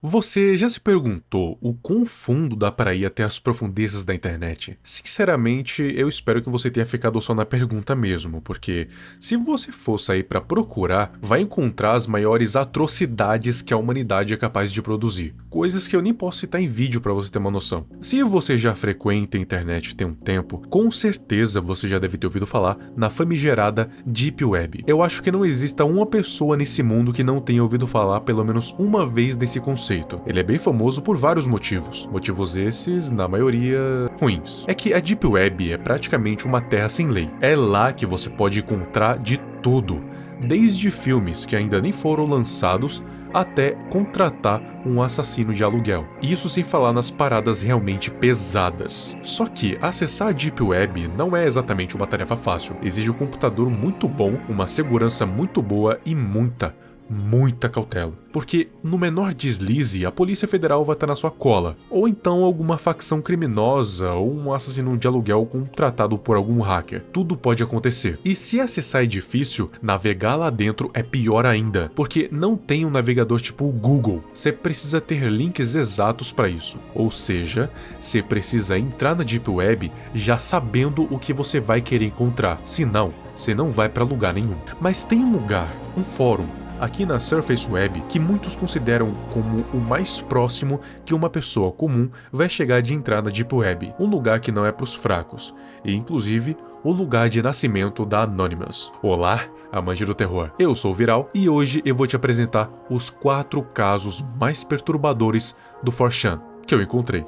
Você já se perguntou o quão fundo dá para ir até as profundezas da internet? Sinceramente, eu espero que você tenha ficado só na pergunta mesmo, porque se você for sair para procurar, vai encontrar as maiores atrocidades que a humanidade é capaz de produzir. Coisas que eu nem posso citar em vídeo para você ter uma noção. Se você já frequenta a internet tem um tempo, com certeza você já deve ter ouvido falar na famigerada Deep Web. Eu acho que não exista uma pessoa nesse mundo que não tenha ouvido falar pelo menos uma vez desse conceito. Ele é bem famoso por vários motivos. Motivos esses, na maioria, ruins. É que a Deep Web é praticamente uma terra sem lei. É lá que você pode encontrar de tudo. Desde filmes que ainda nem foram lançados, até contratar um assassino de aluguel. Isso sem falar nas paradas realmente pesadas. Só que acessar a Deep Web não é exatamente uma tarefa fácil. Exige um computador muito bom, uma segurança muito boa e muita cautela, porque no menor deslize a Polícia Federal vai estar na sua cola, ou então alguma facção criminosa ou um assassino de aluguel contratado por algum hacker. Tudo pode acontecer. E se acessar é difícil, navegar lá dentro é pior ainda, porque não tem um navegador tipo o Google. Você precisa ter links exatos para isso, ou seja, você precisa entrar na Deep Web já sabendo o que você vai querer encontrar, senão você não vai para lugar nenhum. Mas tem um lugar, um fórum, aqui na Surface Web, que muitos consideram como o mais próximo que uma pessoa comum vai chegar de entrar na Deep Web, um lugar que não é pros fracos, e inclusive o lugar de nascimento da Anonymous. Olá, amante do terror. Eu sou o Viral e hoje eu vou te apresentar os 4 casos mais perturbadores do 4chan que eu encontrei.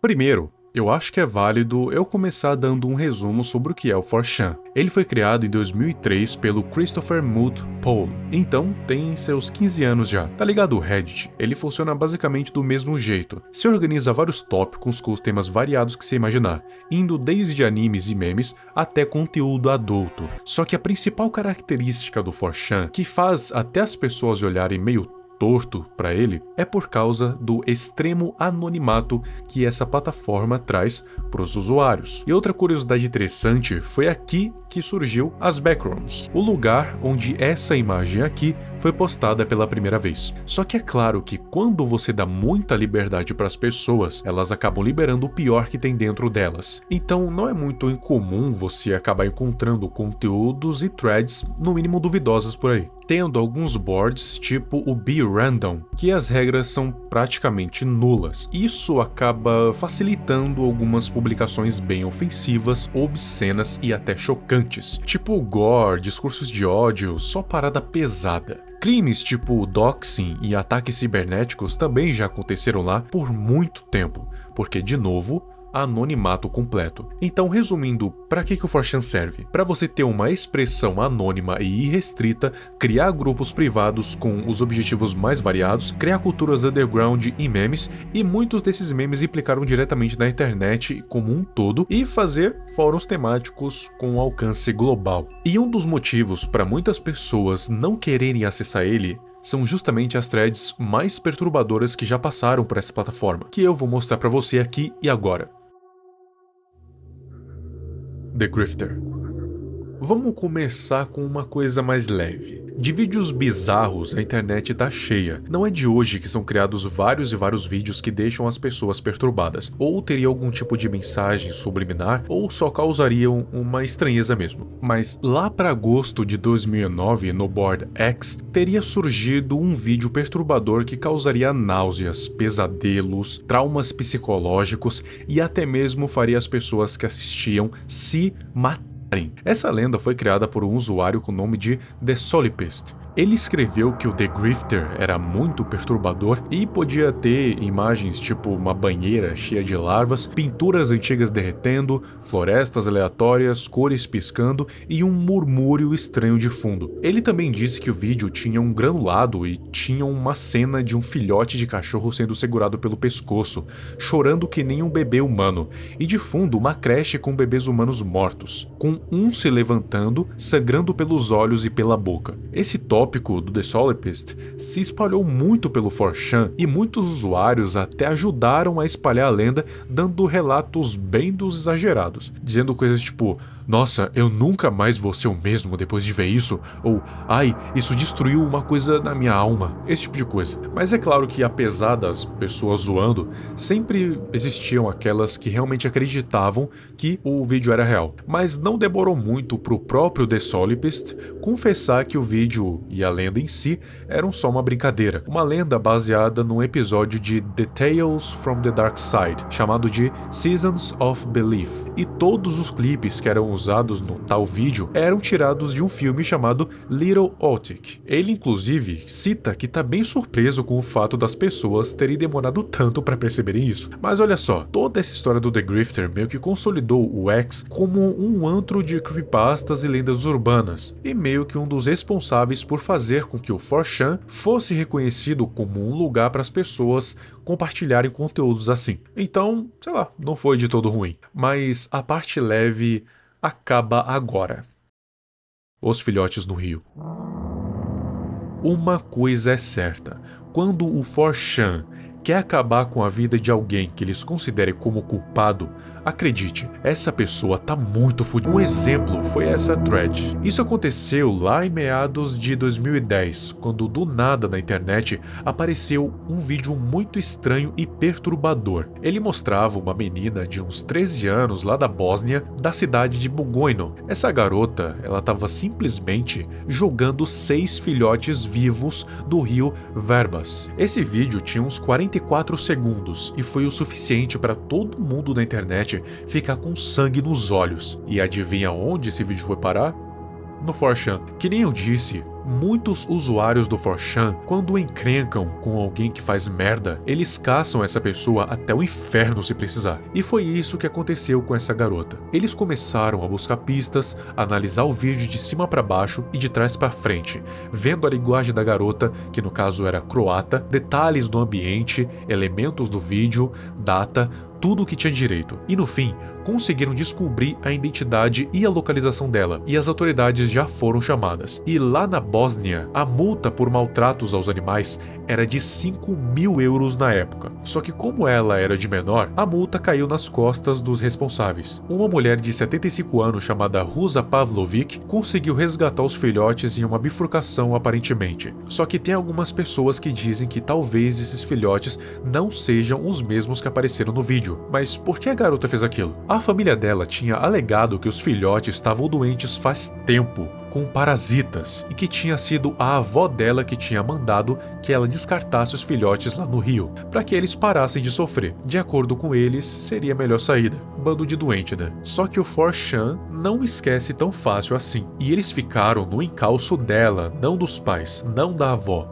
Primeiro, eu acho que é válido eu começar dando um resumo sobre o que é o 4chan. Ele foi criado em 2003 pelo Christopher Moot Pohl, então tem seus 15 anos já. Tá ligado o Reddit? Ele funciona basicamente do mesmo jeito. Se organiza vários tópicos com os temas variados que você imaginar, indo desde animes e memes até conteúdo adulto. Só que a principal característica do 4chan, que faz até as pessoas olharem meio torto para ele, é por causa do extremo anonimato que essa plataforma traz para os usuários. E outra curiosidade interessante foi aqui que surgiu as backrooms, o lugar onde essa imagem aqui foi postada pela primeira vez. Só que é claro que quando você dá muita liberdade para as pessoas, elas acabam liberando o pior que tem dentro delas. Então não é muito incomum você acabar encontrando conteúdos e threads no mínimo duvidosas por aí, tendo alguns boards tipo o B-Random, que as regras são praticamente nulas. Isso acaba facilitando algumas publicações bem ofensivas, obscenas e até chocantes, tipo gore, discursos de ódio, só parada pesada. Crimes tipo doxing e ataques cibernéticos também já aconteceram lá por muito tempo, porque, de novo, anonimato completo. Então, resumindo, para que o 4chan serve? Para você ter uma expressão anônima e irrestrita, criar grupos privados com os objetivos mais variados, criar culturas underground e memes, e muitos desses memes implicaram diretamente na internet como um todo, e fazer fóruns temáticos com alcance global. E um dos motivos para muitas pessoas não quererem acessar ele são justamente as threads mais perturbadoras que já passaram por essa plataforma, que eu vou mostrar para você aqui e agora. The Grifter. Vamos começar com uma coisa mais leve. De vídeos bizarros, a internet tá cheia. Não é de hoje que são criados vários e vários vídeos que deixam as pessoas perturbadas, ou teria algum tipo de mensagem subliminar, ou só causariam uma estranheza mesmo. Mas lá para agosto de 2009, no Board X, teria surgido um vídeo perturbador que causaria náuseas, pesadelos, traumas psicológicos e até mesmo faria as pessoas que assistiam se matarem. Essa lenda foi criada por um usuário com o nome de The Solipist. Ele escreveu que o The Grifter era muito perturbador e podia ter imagens tipo uma banheira cheia de larvas, pinturas antigas derretendo, florestas aleatórias, cores piscando e um murmúrio estranho de fundo. Ele também disse que o vídeo tinha um granulado e tinha uma cena de um filhote de cachorro sendo segurado pelo pescoço, chorando que nem um bebê humano, e de fundo uma creche com bebês humanos mortos, com um se levantando, sangrando pelos olhos e pela boca. Esse tópico do The Solipist se espalhou muito pelo 4chan e muitos usuários até ajudaram a espalhar a lenda, dando relatos bem dos exagerados, dizendo coisas tipo: nossa, eu nunca mais vou ser o mesmo depois de ver isso, ou ai, isso destruiu uma coisa na minha alma, esse tipo de coisa. Mas é claro que apesar das pessoas zoando, sempre existiam aquelas que realmente acreditavam que o vídeo era real. Mas não demorou muito pro próprio The Solipsist confessar que o vídeo e a lenda em si eram só uma brincadeira, uma lenda baseada num episódio de The Tales from the Dark Side, chamado de Seasons of Belief, e todos os clipes que eram usados no tal vídeo eram tirados de um filme chamado Little Otik. Ele inclusive cita que tá bem surpreso com o fato das pessoas terem demorado tanto para perceberem isso. Mas olha só, toda essa história do The Grifter meio que consolidou o X como um antro de creepypastas e lendas urbanas, e meio que um dos responsáveis por fazer com que o 4chan fosse reconhecido como um lugar para as pessoas compartilharem conteúdos assim. Então, sei lá, não foi de todo ruim. Mas a parte leve acaba agora. Os filhotes no rio. Uma coisa é certa, quando o 4chan quer acabar com a vida de alguém que eles considerem como culpado, acredite, essa pessoa tá muito fodida. Um exemplo foi essa thread. Isso aconteceu lá em meados de 2010, quando do nada na internet apareceu um vídeo muito estranho e perturbador. Ele mostrava uma menina de uns 13 anos lá da Bósnia, da cidade de Bugojno. Essa garota, ela tava simplesmente jogando 6 filhotes vivos do rio Verbas. Esse vídeo tinha uns 44 segundos e foi o suficiente para todo mundo na internet ficar com sangue nos olhos. E adivinha onde esse vídeo foi parar? No 4chan. Que nem eu disse, muitos usuários do 4chan, quando encrencam com alguém que faz merda, eles caçam essa pessoa até o inferno se precisar. E foi isso que aconteceu com essa garota. Eles começaram a buscar pistas, analisar o vídeo de cima para baixo e de trás para frente, vendo a linguagem da garota, que no caso era croata, detalhes do ambiente, elementos do vídeo, data, tudo o que tinha direito. E no fim, conseguiram descobrir a identidade e a localização dela, e as autoridades já foram chamadas. E lá na Bósnia, a multa por maltratos aos animais era de 5.000 euros na época. Só que como ela era de menor, a multa caiu nas costas dos responsáveis. Uma mulher de 75 anos chamada Ruza Pavlovic conseguiu resgatar os filhotes em uma bifurcação aparentemente. Só que tem algumas pessoas que dizem que talvez esses filhotes não sejam os mesmos que apareceram no vídeo. Mas por que a garota fez aquilo? A família dela tinha alegado que os filhotes estavam doentes faz tempo, com parasitas, e que tinha sido a avó dela que tinha mandado que ela descartasse os filhotes lá no rio, para que eles parassem de sofrer. De acordo com eles, seria a melhor saída. Bando de doente, né? Só que o 4chan não esquece tão fácil assim, e eles ficaram no encalço dela, não dos pais, não da avó.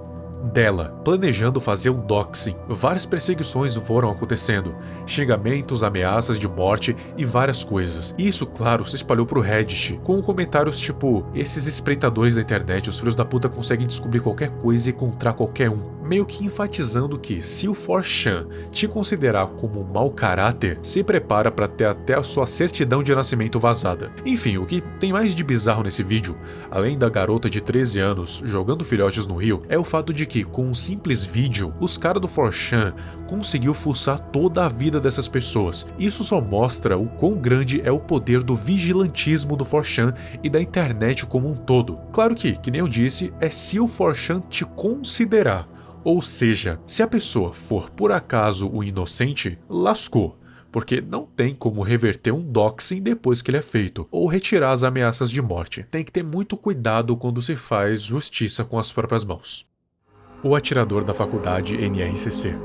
Dela, planejando fazer um doxing. Várias perseguições foram acontecendo, xingamentos, ameaças de morte e várias coisas. E isso, claro, se espalhou pro Reddit, com comentários tipo: esses espreitadores da internet, os filhos da puta conseguem descobrir qualquer coisa e encontrar qualquer um. Meio que enfatizando que, se o 4chan te considerar como um mau caráter, se prepara para ter até a sua certidão de nascimento vazada. Enfim, o que tem mais de bizarro nesse vídeo, além da garota de 13 anos jogando filhotes no rio, é o fato de que, com um simples vídeo, os caras do 4chan conseguiu fuçar toda a vida dessas pessoas. Isso só mostra o quão grande é o poder do vigilantismo do 4chan e da internet como um todo. Claro que nem eu disse, é se o 4chan te considerar. Ou seja, se a pessoa for por acaso o inocente, lascou. Porque não tem como reverter um doxing depois que ele é feito, ou retirar as ameaças de morte. Tem que ter muito cuidado quando se faz justiça com as próprias mãos. O atirador da faculdade NRCC.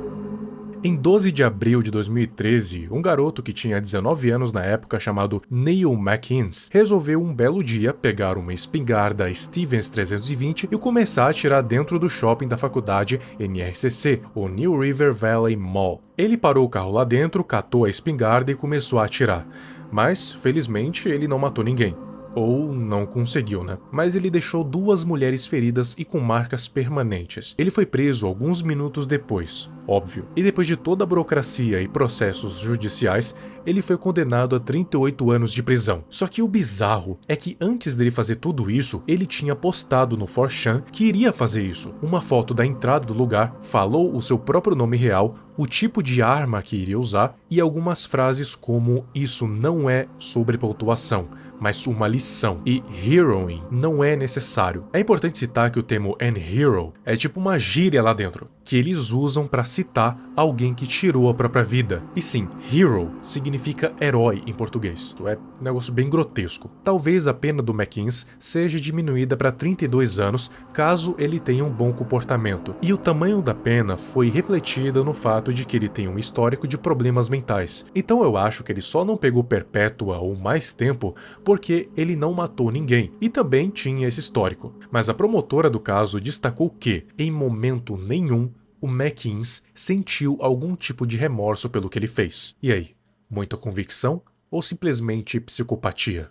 Em 12 de abril de 2013, um garoto que tinha 19 anos na época, chamado Neil McInnes, resolveu um belo dia pegar uma espingarda Stevens 320 e começar a atirar dentro do shopping da faculdade NRCC, o New River Valley Mall. Ele parou o carro lá dentro, catou a espingarda e começou a atirar. Mas, felizmente, ele não matou ninguém. Ou não conseguiu, né? Mas ele deixou 2 mulheres feridas e com marcas permanentes. Ele foi preso alguns minutos depois. óbvio. E depois de toda a burocracia e processos judiciais, ele foi condenado a 38 anos de prisão. Só que o bizarro é que antes dele fazer tudo isso, ele tinha postado no 4chan que iria fazer isso. Uma foto da entrada do lugar, falou o seu próprio nome real, o tipo de arma que iria usar e algumas frases como "isso não é sobre pontuação, mas uma lição", e "heroing não é necessário". É importante citar que o termo "an hero" é tipo uma gíria lá dentro, que eles usam para citar alguém que tirou a própria vida. E sim, hero significa herói em português. Isso é um negócio bem grotesco. Talvez a pena do McInnes seja diminuída para 32 anos caso ele tenha um bom comportamento. E o tamanho da pena foi refletida no fato de que ele tem um histórico de problemas mentais. Então eu acho que ele só não pegou perpétua ou mais tempo porque ele não matou ninguém e também tinha esse histórico. Mas a promotora do caso destacou que, em momento nenhum, o McInnes sentiu algum tipo de remorso pelo que ele fez. E aí, muita convicção ou simplesmente psicopatia?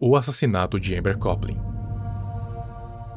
O assassinato de Amber Coplin.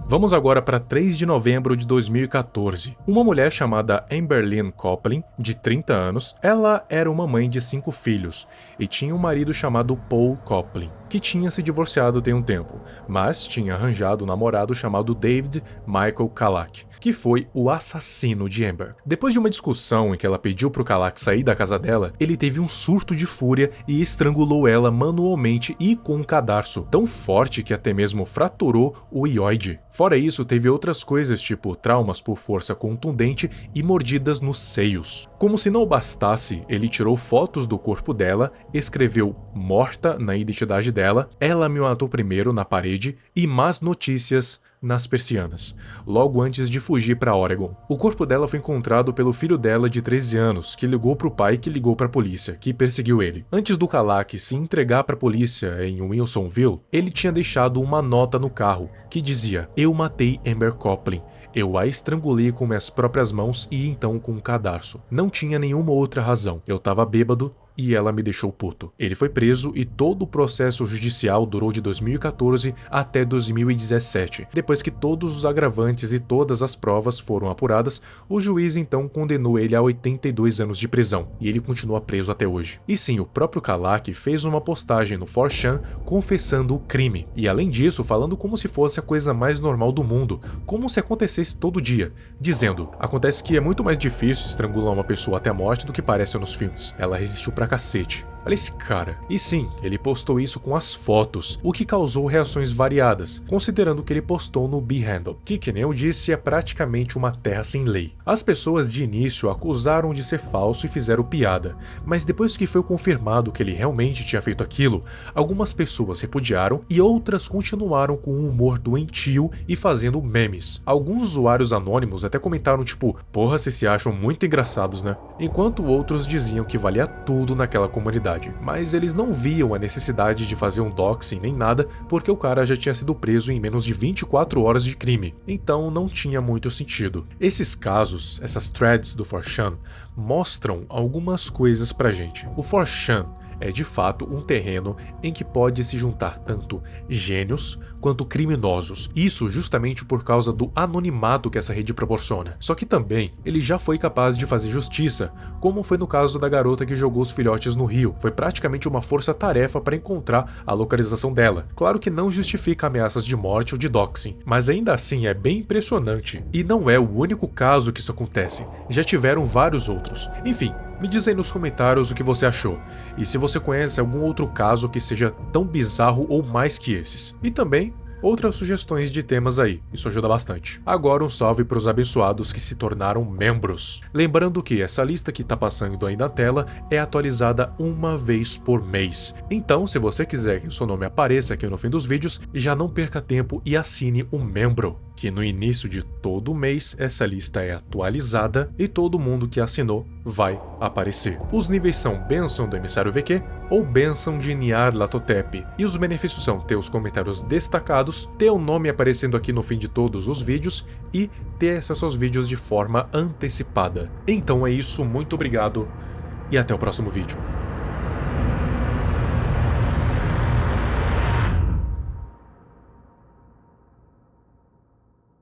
Vamos agora para 3 de novembro de 2014. Uma mulher chamada Amberlynn Coplin, de 30 anos, ela era uma mãe de 5 filhos e tinha um marido chamado Paul Coplin, que tinha se divorciado tem um tempo, mas tinha arranjado um namorado chamado David Michael Kalak, que foi o assassino de Amber. Depois de uma discussão em que ela pediu pro Kalak sair da casa dela, ele teve um surto de fúria e estrangulou ela manualmente e com um cadarço, tão forte que até mesmo fraturou o hioide. Fora isso, teve outras coisas tipo traumas por força contundente e mordidas nos seios. Como se não bastasse, ele tirou fotos do corpo dela, escreveu "morta" na identidade dela, "ela me matou primeiro" na parede e "más notícias" nas persianas, logo antes de fugir para Oregon. O corpo dela foi encontrado pelo filho dela de 13 anos, que ligou para o pai que ligou para a polícia, que perseguiu ele. Antes do Kalak se entregar para a polícia em Wilsonville, ele tinha deixado uma nota no carro, que dizia: "Eu matei Amber Coplin. Eu a estrangulei com minhas próprias mãos e então com um cadarço. Não tinha nenhuma outra razão. Eu tava bêbado e ela me deixou puto." Ele foi preso e todo o processo judicial durou de 2014 até 2017. Depois que todos os agravantes e todas as provas foram apuradas, o juiz então condenou ele a 82 anos de prisão, e ele continua preso até hoje. E sim, o próprio Kalak fez uma postagem no 4chan confessando o crime, e além disso falando como se fosse a coisa mais normal do mundo, como se acontecesse todo dia, dizendo: "Acontece que é muito mais difícil estrangular uma pessoa até a morte do que parece nos filmes. Ela resistiu pra cacete." Olha esse cara. E sim, ele postou isso com as fotos, o que causou reações variadas, considerando que ele postou no B-Handle, que nem eu disse, é praticamente uma terra sem lei. As pessoas de início acusaram de ser falso e fizeram piada, mas depois que foi confirmado que ele realmente tinha feito aquilo, algumas pessoas repudiaram e outras continuaram com um humor doentio e fazendo memes. Alguns usuários anônimos até comentaram tipo: "Porra, vocês se acham muito engraçados, né?" Enquanto outros diziam que valia tudo naquela comunidade. Mas eles não viam a necessidade de fazer um doxing nem nada, porque o cara já tinha sido preso em menos de 24 horas de crime, então não tinha muito sentido. Esses casos, essas threads do 4chan, mostram algumas coisas pra gente. O 4chan é de fato um terreno em que pode se juntar tanto gênios quanto criminosos, isso justamente por causa do anonimato que essa rede proporciona. Só que também ele já foi capaz de fazer justiça, como foi no caso da garota que jogou os filhotes no rio. Foi praticamente uma força-tarefa para encontrar a localização dela. Claro que não justifica ameaças de morte ou de doxing, mas ainda assim é bem impressionante. E não é o único caso que isso acontece, já tiveram vários outros. Enfim, me diz aí nos comentários o que você achou, e se você conhece algum outro caso que seja tão bizarro ou mais que esses. E também outras sugestões de temas aí, isso ajuda bastante. Agora um salve para os abençoados que se tornaram membros. Lembrando que essa lista que tá passando aí na tela é atualizada uma vez por mês. Então, se você quiser que o seu nome apareça aqui no fim dos vídeos, já não perca tempo e assine um membro, que no início de todo mês essa lista é atualizada e todo mundo que assinou vai aparecer. Os níveis são Bênção do Emissário VQ ou Bênção de Nyarlathotep, e os benefícios são ter os comentários destacados, ter o nome aparecendo aqui no fim de todos os vídeos e ter acesso aos vídeos de forma antecipada. Então é isso, muito obrigado e até o próximo vídeo.